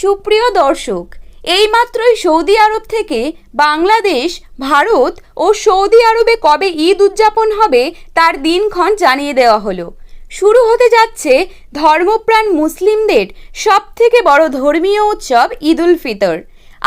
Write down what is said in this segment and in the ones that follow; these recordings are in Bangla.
সুপ্রিয় দর্শক, এইমাত্রই সৌদি আরব থেকে বাংলাদেশ, ভারত ও সৌদি আরবে কবে ঈদ উদযাপন হবে তার দিনক্ষণ জানিয়ে দেওয়া হলো। শুরু হতে যাচ্ছে ধর্মপ্রাণ মুসলিমদের সবথেকে বড় ধর্মীয় উৎসব ঈদ উল ফিতর।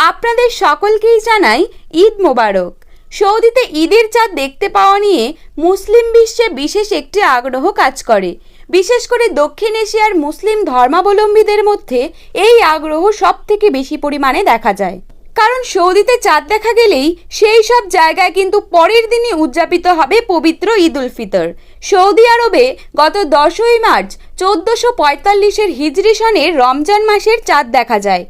আপনাদের সকলকেই জানাই ঈদ মোবারক। সৌদিতে ঈদের চাঁদ দেখতে পাওয়া নিয়ে মুসলিম বিশ্বে বিশেষ একটি আগ্রহ কাজ করে। বিশেষ করে দক্ষিণ এশিয়ার মুসলিম ধর্মাবলম্বীদের মধ্যে এই আগ্রহ সব থেকে বেশি পরিমাণে দেখা যায়, কারণ সৌদিতে চাঁদ দেখা গেলেই সেই সব জায়গায় কিন্তু পরের দিনই উদযাপিত হবে পবিত্র ঈদ উল ফিতর। সৌদি আরবে গত 10ই মার্চ 1445 হিজরি সনের রমজান মাসের চাঁদ দেখা যায়,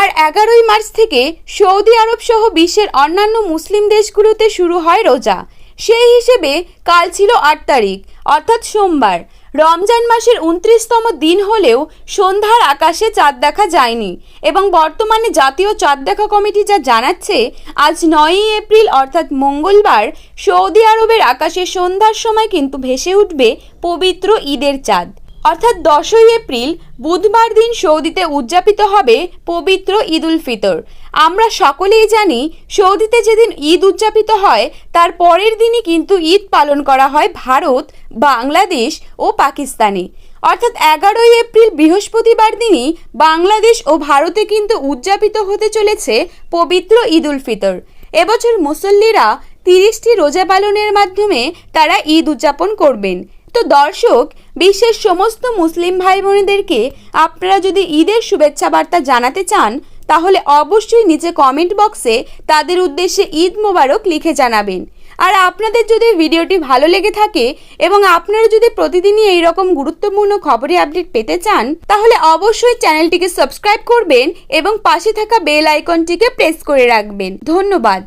আর 11ই মার্চ থেকে সৌদি আরব সহ বিশ্বের অন্যান্য মুসলিম দেশগুলোতে শুরু হয় রোজা। সেই হিসেবে কাল ছিল 8 তারিখ অর্থাৎ সোমবার। রমজান মাসের 29তম দিন হলেও সন্ধ্যার আকাশে চাঁদ দেখা যায়নি, এবং বর্তমানে জাতীয় চাঁদ দেখা কমিটি যা জানাচ্ছে, আজ 9ই এপ্রিল অর্থাৎ মঙ্গলবার সৌদি আরবের আকাশে সন্ধ্যার সময় কিন্তু ভেসে উঠবে পবিত্র ঈদের চাঁদ। অর্থাৎ 10ই এপ্রিল বুধবার দিন সৌদিতে উদযাপিত হবে পবিত্র ঈদ উল ফিতর। আমরা সকলেই জানি সৌদিতে যেদিন ঈদ উদযাপিত হয় তার পরের দিনই কিন্তু ঈদ পালন করা হয় ভারত, বাংলাদেশ ও পাকিস্তানে। অর্থাৎ 11ই এপ্রিল বৃহস্পতিবার দিনই বাংলাদেশ ও ভারতে কিন্তু উদযাপিত হতে চলেছে পবিত্র ঈদ উল ফিতর। এবছর মুসল্লিরা 30টি রোজা পালনের মাধ্যমে তারা ঈদ উদযাপন করবেন। তো দর্শক, বিশ্বের সমস্ত মুসলিম ভাই বোনেদেরকে আপনারা যদি ঈদের শুভেচ্ছা বার্তা জানাতে চান, তাহলে অবশ্যই নিচে কমেন্ট বক্সে তাদের উদ্দেশ্যে ঈদ মোবারক লিখে জানাবেন। আর আপনাদের যদি ভিডিওটি ভালো লেগে থাকে এবং আপনারা যদি প্রতিদিনই এইরকম গুরুত্বপূর্ণ খবরের আপডেট পেতে চান, তাহলে অবশ্যই চ্যানেলটিকে সাবস্ক্রাইব করবেন এবং পাশে থাকা বেল আইকনটিকে প্রেস করে রাখবেন। ধন্যবাদ।